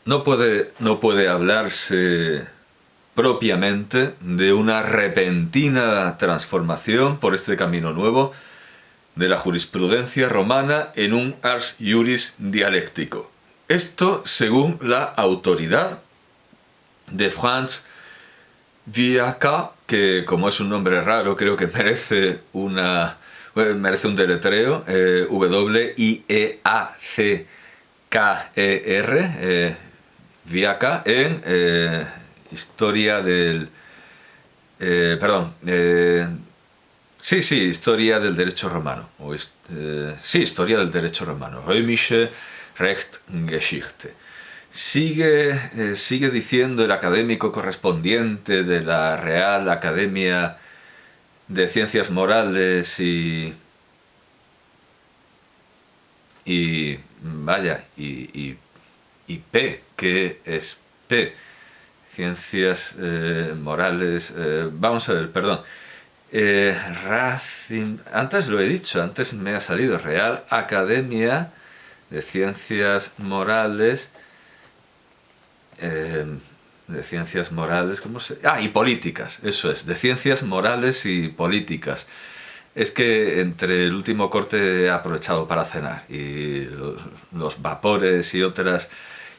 no puede hablarse propiamente de una repentina transformación por este camino nuevo de la jurisprudencia romana en un ars iuris dialéctico. Esto según la autoridad de Franz Viaca, que como es un nombre raro creo que merece un deletreo, Wieacker, Viaca, en Historia del... perdón, Historia del Derecho Romano. Historia del Derecho Romano. Römische Rechtsgeschichte. Sigue diciendo el académico correspondiente de la Real Academia de Ciencias Morales y P, que es P, Ciencias Morales, vamos a ver, perdón, antes lo he dicho, antes me ha salido Real Academia de Ciencias Morales, ¿cómo se...? Y políticas, eso es, de ciencias morales y políticas. Es que entre el último corte he aprovechado para cenar y los vapores y otras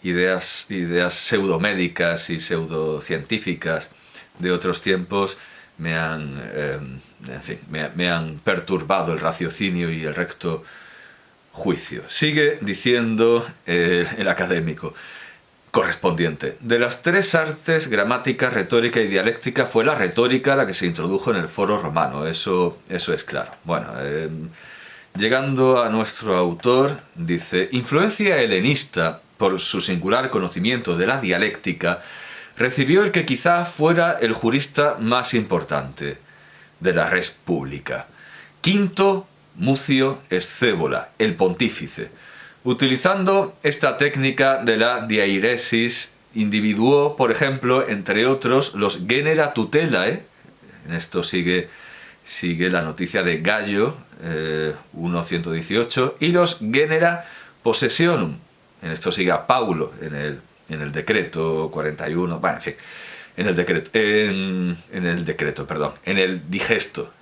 ideas pseudomédicas y pseudocientíficas de otros tiempos me han perturbado el raciocinio y el recto juicio. Sigue diciendo el académico correspondiente: de las tres artes, gramática, retórica y dialéctica, fue la retórica la que se introdujo en el foro romano, eso es claro. Bueno, llegando a nuestro autor, dice: influencia helenista por su singular conocimiento de la dialéctica, recibió el que quizá fuera el jurista más importante de la res pública, Quinto Mucio Scévola, el pontífice. Utilizando esta técnica de la diairesis, individuó, por ejemplo, entre otros, los genera tutelae. En esto sigue la noticia de Gallo, 1.118, y los genera possessionum. En esto sigue a Paulo, en el decreto 41, bueno, en fin, en el digesto,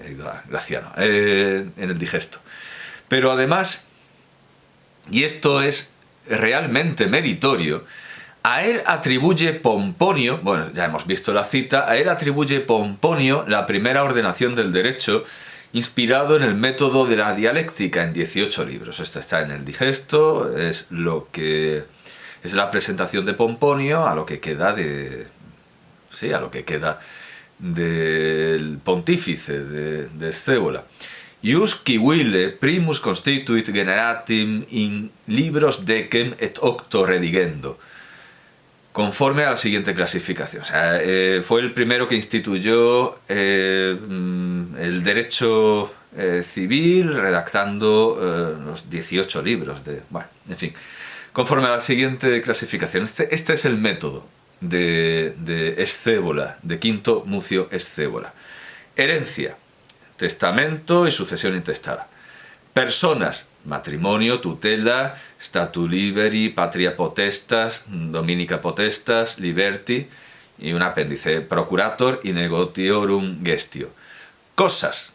he ido a Graciano, en el digesto. Pero además, y esto es realmente meritorio, a él atribuye Pomponio, bueno, ya hemos visto la cita, a él atribuye Pomponio la primera ordenación del derecho, inspirado en el método de la dialéctica en 18 libros. Esto está en el digesto, es la presentación de Pomponio a lo que queda del pontífice de Scévola. Ius civile primus constituit generatim in libros decem et octo redigendo, conforme a la siguiente clasificación. O sea, fue el primero que instituyó el derecho civil, redactando los 18 libros bueno, en fin, conforme a la siguiente clasificación. Este es el método de Scévola, de Quinto Mucio Scévola. Herencia: testamento y sucesión intestada. Personas: matrimonio, tutela, statu liberi, patria potestas, dominica potestas, liberti, y un apéndice: procurator y negotiorum gestio. Cosas,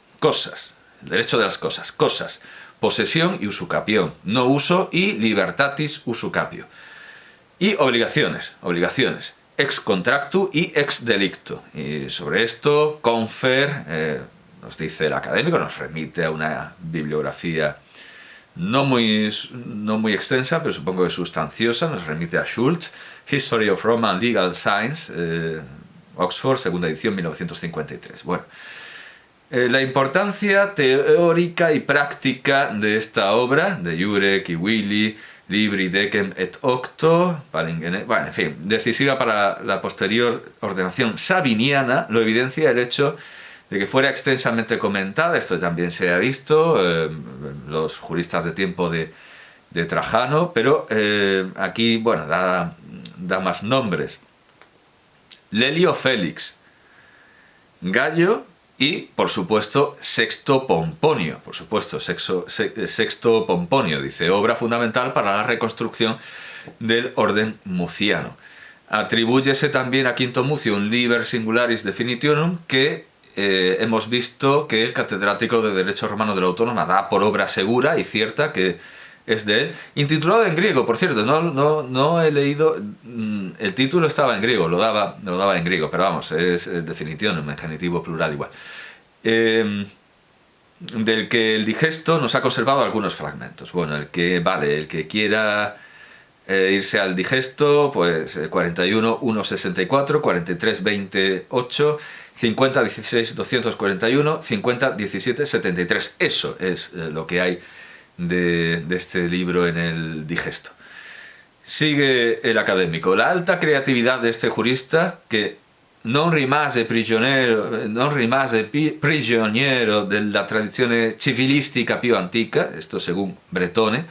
el derecho de las cosas, posesión y usucapión, no uso y libertatis usucapio. Y obligaciones, ex contractu y ex delicto. Y sobre esto, confer, nos dice el académico, nos remite a una bibliografía no muy extensa, pero supongo que sustanciosa. Nos remite a Schultz, History of Roman Legal Science, Oxford, segunda edición, 1953. Bueno, la importancia teórica y práctica de esta obra, de Iure, Civili, Libri, Decem et Octo, bueno, en fin, decisiva para la posterior ordenación sabiniana, lo evidencia el hecho de que fuera extensamente comentada. Esto también se ha visto, los juristas de tiempo de Trajano, pero aquí, bueno, da más nombres: Lelio Félix, Gallo y, por supuesto, Sexto Pomponio. Sexto Pomponio dice: obra fundamental para la reconstrucción del orden muciano. Atribúyese también a Quinto Mucio un Liber Singularis Definitionum que hemos visto que el catedrático de Derecho Romano de la Autónoma da por obra segura y cierta que es de él, intitulado en griego, por cierto, no he leído, el título estaba en griego, lo daba en griego, pero vamos, es Definitionum en genitivo plural igual. Del que el digesto nos ha conservado algunos fragmentos. Bueno, el que quiera irse al digesto, pues 41, 164, 43, 28, 50, 16, 241, 50, 17, 73. Eso es lo que hay de este libro en el digesto. Sigue el académico. La alta creatividad de este jurista, que non rimase prigioniero della tradizione civilistica più antica, esto según Bretone,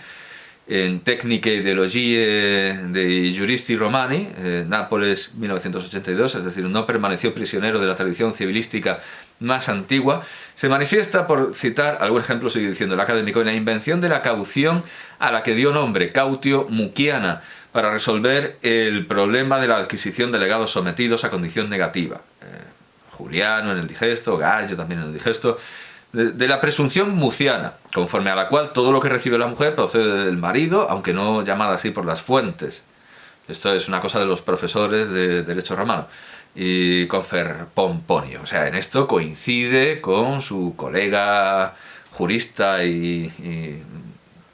en Tecniche e Ideologie dei Giuristi Romani, Nápoles 1982, es decir, no permaneció prisionero de la tradición civilística más antigua, se manifiesta, por citar algún ejemplo, sigue diciendo el académico, en la invención de la caución a la que dio nombre, cautio muciana, para resolver el problema de la adquisición de legados sometidos a condición negativa. Juliano en el digesto, Gallo también en el digesto, de la presunción muciana, conforme a la cual todo lo que recibe la mujer procede del marido, aunque no llamada así por las fuentes. Esto es una cosa de los profesores de Derecho Romano. Y Confer Pomponio, o sea, en esto coincide con su colega jurista y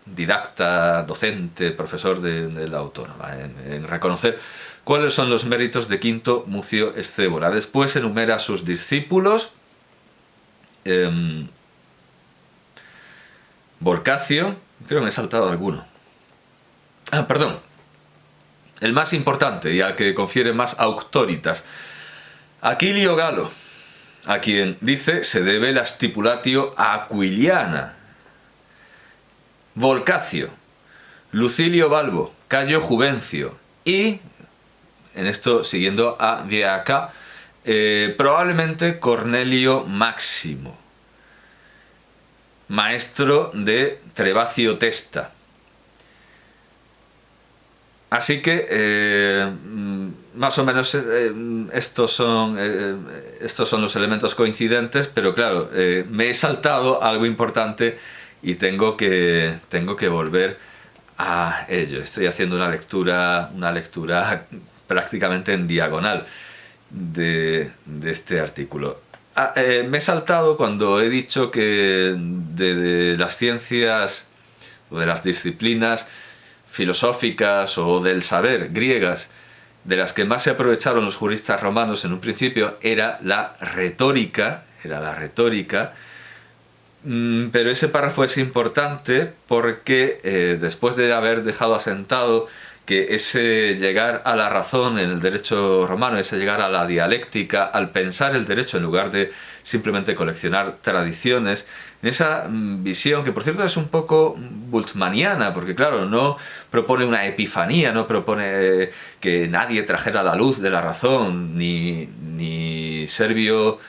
didacta, docente, profesor de la Autónoma, en reconocer cuáles son los méritos de Quinto Mucio Scévola. Después enumera a sus discípulos. Volcacio, creo que me he saltado alguno. Perdón. El más importante y al que confiere más auctoritas, Aquilio Galo, a quien dice se debe la stipulatio Aquiliana. Volcacio, Lucilio Balbo, Cayo Juvencio y, en esto siguiendo a de acá, probablemente Cornelio Máximo, maestro de Trebacio Testa. Así que, más o menos, estos son los elementos coincidentes, pero claro, me he saltado algo importante y tengo que volver a ello. Estoy haciendo una lectura prácticamente en diagonal de este artículo. Me he saltado cuando he dicho que de las ciencias o de las disciplinas filosóficas o del saber griegas, de las que más se aprovecharon los juristas romanos en un principio era la retórica, pero ese párrafo es importante porque después de haber dejado asentado que ese llegar a la razón en el derecho romano, ese llegar a la dialéctica, al pensar el derecho en lugar de simplemente coleccionar tradiciones, en esa visión que por cierto es un poco bultmanniana, porque claro, no propone una epifanía, no propone que nadie trajera la luz de la razón, ni Servio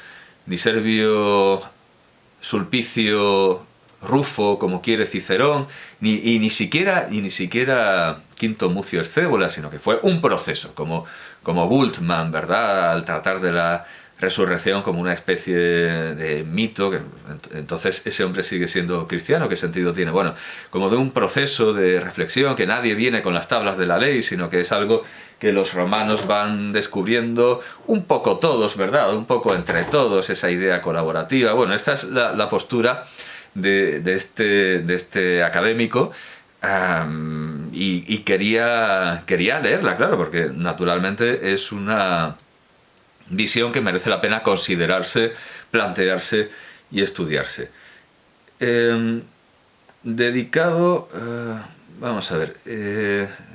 Sulpicio Rufo, como quiere Cicerón, ni siquiera Quinto Mucio Scévola, sino que fue un proceso, como Bultmann, ¿verdad?, al tratar de la resurrección como una especie de mito, que entonces ese hombre sigue siendo cristiano, ¿qué sentido tiene? Bueno, como de un proceso de reflexión, que nadie viene con las tablas de la ley, sino que es algo que los romanos van descubriendo un poco todos, ¿verdad?, un poco entre todos, esa idea colaborativa. Bueno, esta es la postura de este académico, y quería leerla, claro, porque naturalmente es una visión que merece la pena considerarse, plantearse y estudiarse. Dedicado, vamos a ver,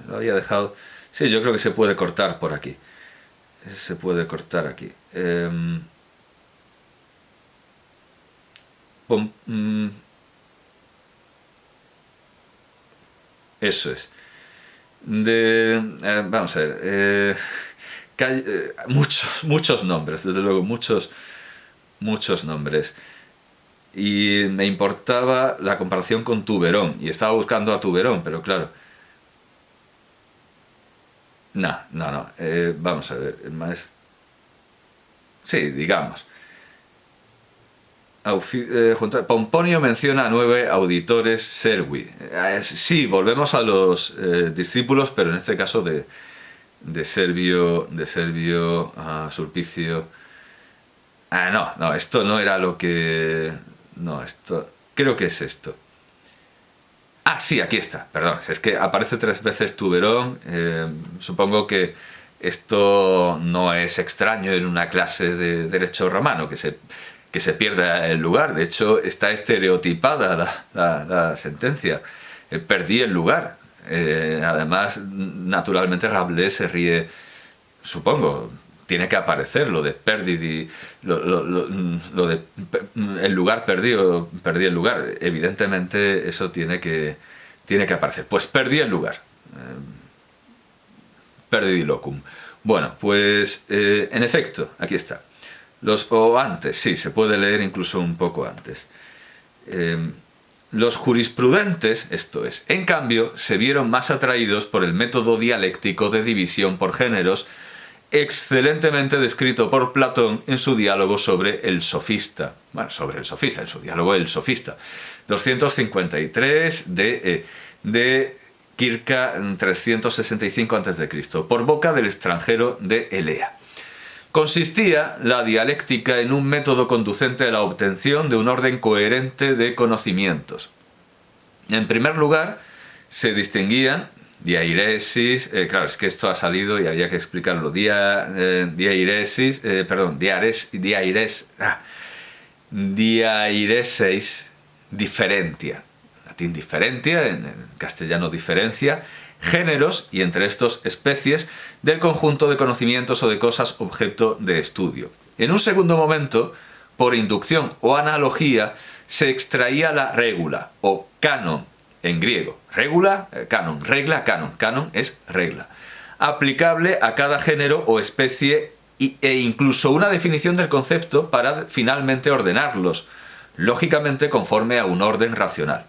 lo había dejado, sí, yo creo que se puede cortar por aquí, eso es. Vamos a ver, muchos nombres, desde luego, muchos nombres. Y me importaba la comparación con Tuberón, y estaba buscando a Tuberón, pero claro, No, no, no. Vamos a ver. Sí, digamos. Pomponio menciona a 9 auditores servi. Sí, volvemos a los discípulos, pero en este caso de Servio a Sulpicio. No, no, esto no era lo que... No, esto... Creo que es esto. Sí, aquí está, perdón. Es que aparece 3 veces Tuberón. Supongo que esto no es extraño en una clase de derecho romano, que se pierda el lugar. De hecho, está estereotipada la sentencia. Perdí el lugar. Además, naturalmente Rabelais se ríe, supongo, tiene que aparecer lo de perdidi, lo de el lugar perdido, perdí el lugar. Evidentemente eso tiene que aparecer. Pues perdí el lugar. Perdidi locum. Bueno, pues en efecto, aquí está. O antes, sí, se puede leer incluso un poco antes. Los jurisprudentes, esto es, en cambio, se vieron más atraídos por el método dialéctico de división por géneros, excelentemente descrito por Platón en su diálogo sobre el sofista. Bueno, sobre el sofista, en su diálogo El sofista. 253 de Circa 365 a.C., por boca del extranjero de Elea. Consistía la dialéctica en un método conducente a la obtención de un orden coherente de conocimientos. En primer lugar, se distinguían diairesis, claro, es que esto ha salido y había que explicarlo, diairesis diferentia, latín diferentia, en castellano diferencia, géneros, y entre estos especies, del conjunto de conocimientos o de cosas objeto de estudio. En un segundo momento, por inducción o analogía, se extraía la regula, o canon, en griego. Regula, canon, regla, canon. Canon es regla. Aplicable a cada género o especie e incluso una definición del concepto para finalmente ordenarlos, lógicamente conforme a un orden racional.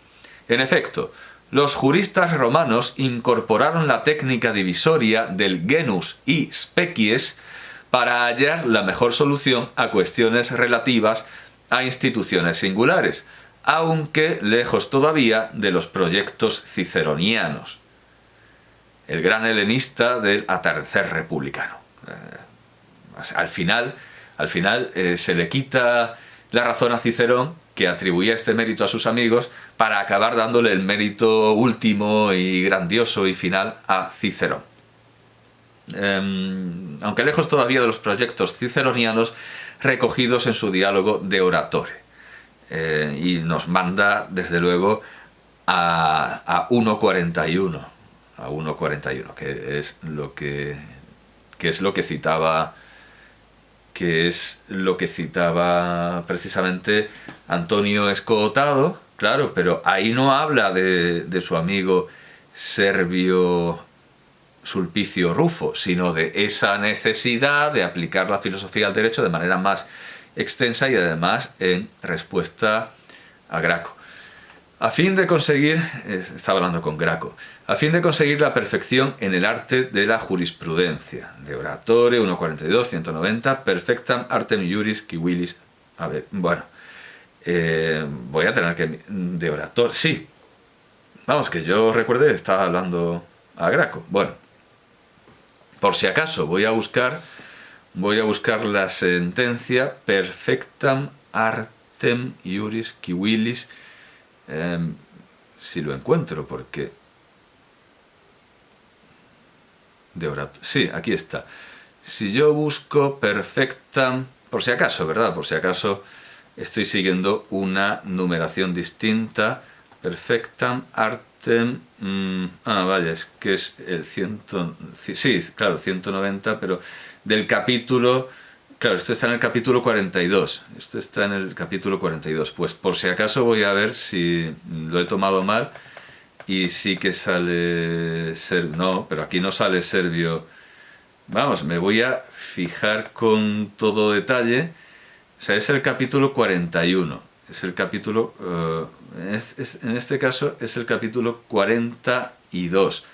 En efecto, los juristas romanos incorporaron la técnica divisoria del genus y species para hallar la mejor solución a cuestiones relativas a instituciones singulares, aunque lejos todavía de los proyectos ciceronianos. El gran helenista del atardecer republicano. Al final se le quita la razón a Cicerón, que atribuía este mérito a sus amigos, para acabar dándole el mérito último y grandioso y final a Cicerón. Aunque lejos todavía de los proyectos ciceronianos recogidos en su diálogo de Oratore. Y nos manda, desde luego, a 1.41, que es lo que citaba precisamente Antonio Escotado, claro, pero ahí no habla de su amigo Servio Sulpicio Rufo, sino de esa necesidad de aplicar la filosofía al derecho de manera más extensa y además en respuesta a Graco. A fin de conseguir, estaba hablando con Graco, a fin de conseguir la perfección en el arte de la jurisprudencia, de Oratore 1.42, 190, perfectam artem iuris civilis. A ver, bueno, voy a tener que... De Oratore, sí. Vamos, que yo recuerde, estaba hablando a Graco. Bueno, por si acaso, voy a buscar la sentencia perfectam artem iuris civilis, si lo encuentro, porque de Oratore, sí, aquí está. Si yo busco perfectam, por si acaso, ¿verdad? Por si acaso estoy siguiendo una numeración distinta. Perfectam artem, vaya, es que es el 100, sí, claro, 190, pero del capítulo, claro, esto está en el capítulo 42, pues por si acaso voy a ver si lo he tomado mal y sí que sale, no, pero aquí no sale Servio, vamos, me voy a fijar con todo detalle, o sea, es el capítulo 41, es el capítulo, en este caso es el capítulo 42,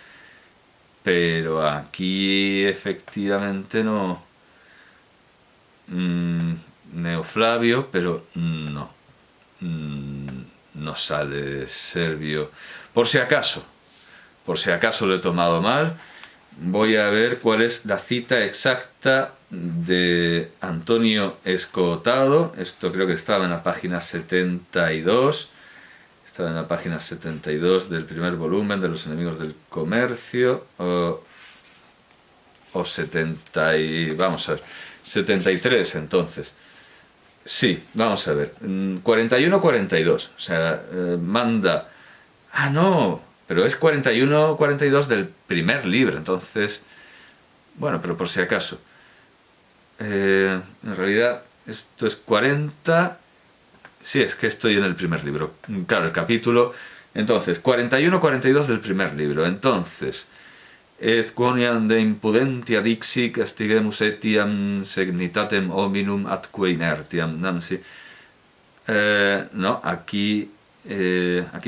pero aquí efectivamente no. Neoflavio, pero no. No sale Servio. Por si acaso lo he tomado mal, voy a ver cuál es la cita exacta de Antonio Escotado. Esto creo que estaba en la página 72. Estaba en la página 72 del primer volumen de Los enemigos del comercio. O 70 y... vamos a ver. 73 entonces. Sí, vamos a ver. 41-42. O sea, manda... Ah, no, pero es 41-42 del primer libro. Entonces, bueno, pero por si acaso. En realidad, esto es 40... Sí, es que estoy en el primer libro. Claro, el capítulo... Entonces, 41-42 del primer libro. Entonces... Et quoniam de impudentia dixi castigemus etiam segnitatem hominum atque inertiam. Nancy. No, aquí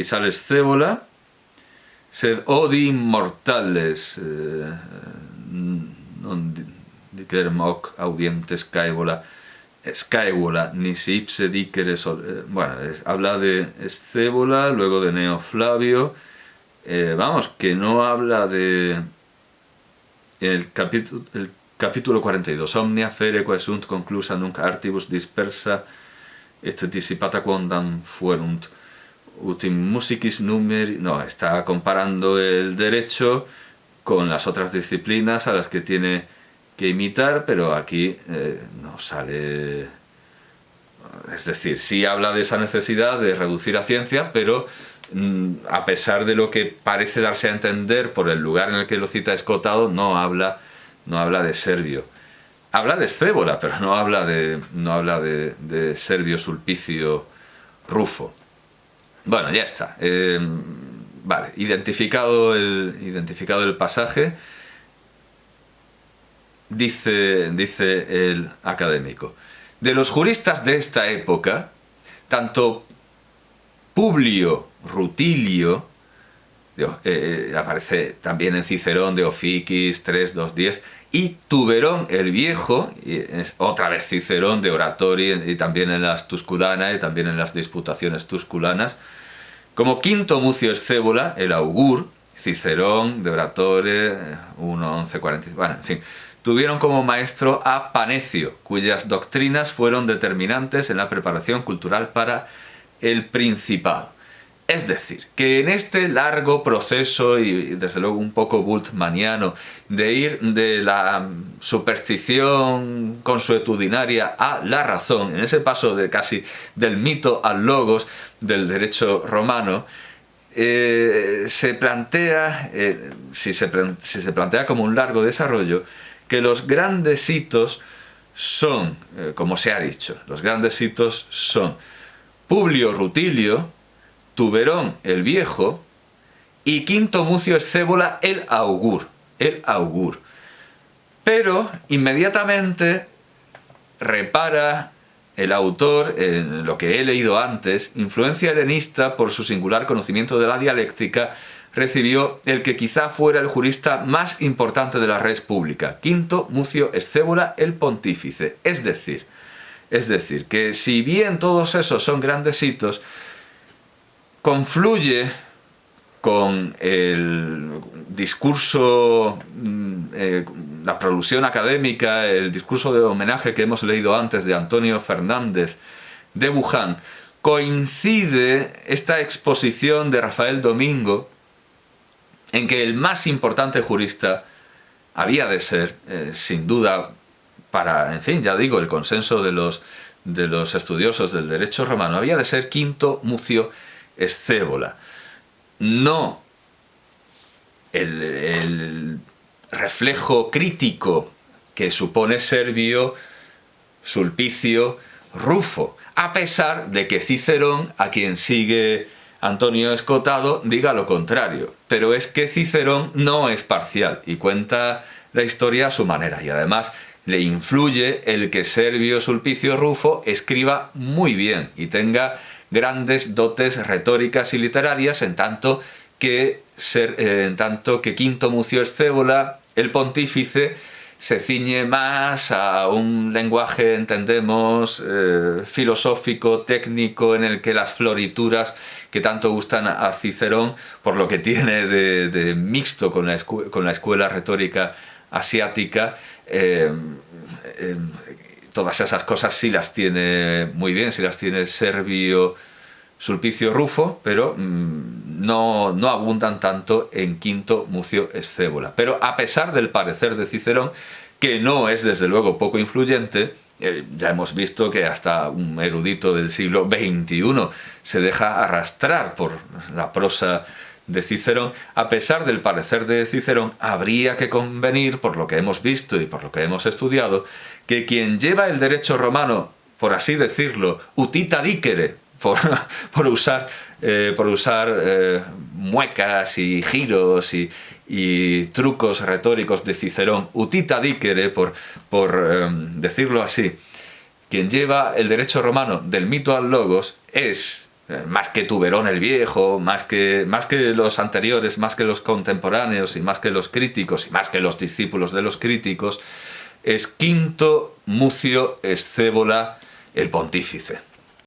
sale Scévola. Sed odi immortales non dicerem hoc audientes Scaevola nisi ipse dicere bueno, habla de Scévola, luego de Neoflavio. Vamos, que no habla de el capítulo 42. Omnia fere quae sunt conclusa nunc artibus dispersa et dissipata quondam fuerunt utim musicis numeri. No, está comparando el derecho con las otras disciplinas a las que tiene que imitar, pero aquí no sale. Es decir, sí habla de esa necesidad de reducir a ciencia, pero a pesar de lo que parece darse a entender por el lugar en el que lo cita Escotado, no habla de Servio. Habla de Scévola, pero no habla de Servio Sulpicio Rufo. Bueno, ya está. Vale, identificado el pasaje, dice el académico. De los juristas de esta época, tanto Publio Rutilio, aparece también en Cicerón de Oficis 3.2.10, y Tuberón el Viejo, y es otra vez Cicerón de Oratori, y también en las Tusculanas y también en las Disputaciones Tusculanas, como Quinto Mucio Scévola, el augur, Cicerón de Oratore 1.11.40, bueno, en fin, tuvieron como maestro a Panecio, cuyas doctrinas fueron determinantes en la preparación cultural para el Principado. Es decir, que en este largo proceso, y desde luego un poco bultmanniano, de ir de la superstición consuetudinaria a la razón, en ese paso de casi del mito al logos del derecho romano, se plantea, si se plantea como un largo desarrollo, que los grandes hitos son, como se ha dicho, los grandes hitos son Publio Rutilio, Tuberón el Viejo y Quinto Mucio Scévola el augur. Pero inmediatamente repara el autor en lo que he leído antes, influencia helenista por su singular conocimiento de la dialéctica, recibió el que quizá fuera el jurista más importante de la res pública, Quinto Mucio Scévola el Pontífice. Es decir, que si bien todos esos son grandes hitos, confluye con el discurso, la producción académica, el discurso de homenaje que hemos leído antes de Antonio Fernández de Buján, coincide esta exposición de Rafael Domingo en que el más importante jurista había de ser, sin duda, para, en fin, ya digo, el consenso de los estudiosos del derecho romano, había de ser Quinto Mucio Scévola. No el reflejo crítico que supone Servio Sulpicio Rufo, a pesar de que Cicerón, a quien sigue Antonio Escotado, diga lo contrario. Pero es que Cicerón no es parcial y cuenta la historia a su manera, y además le influye el que Servio Sulpicio Rufo escriba muy bien y tenga grandes dotes retóricas y literarias, en tanto que en tanto que Quinto Mucio Scévola, el pontífice, se ciñe más a un lenguaje, entendemos, filosófico, técnico, en el que las florituras que tanto gustan a Cicerón, por lo que tiene de mixto con la escuela retórica asiática, todas esas cosas sí las tiene muy bien, sí las tiene Servio Sulpicio Rufo, pero no abundan tanto en Quinto Mucio Scévola. Pero a pesar del parecer de Cicerón, que no es desde luego poco influyente, ya hemos visto que hasta un erudito del siglo XXI se deja arrastrar por la prosa de Cicerón. A pesar del parecer de Cicerón, habría que convenir, por lo que hemos visto y por lo que hemos estudiado, que quien lleva el derecho romano, por así decirlo, utita dicere, por usar muecas y giros y trucos retóricos de Cicerón, utita dicere, por decirlo así, quien lleva el derecho romano del mito al logos es, más que Tuberón el Viejo, más que los anteriores, más que los contemporáneos y más que los críticos y más que los discípulos de los críticos, es Quinto Mucio Scévola el pontífice.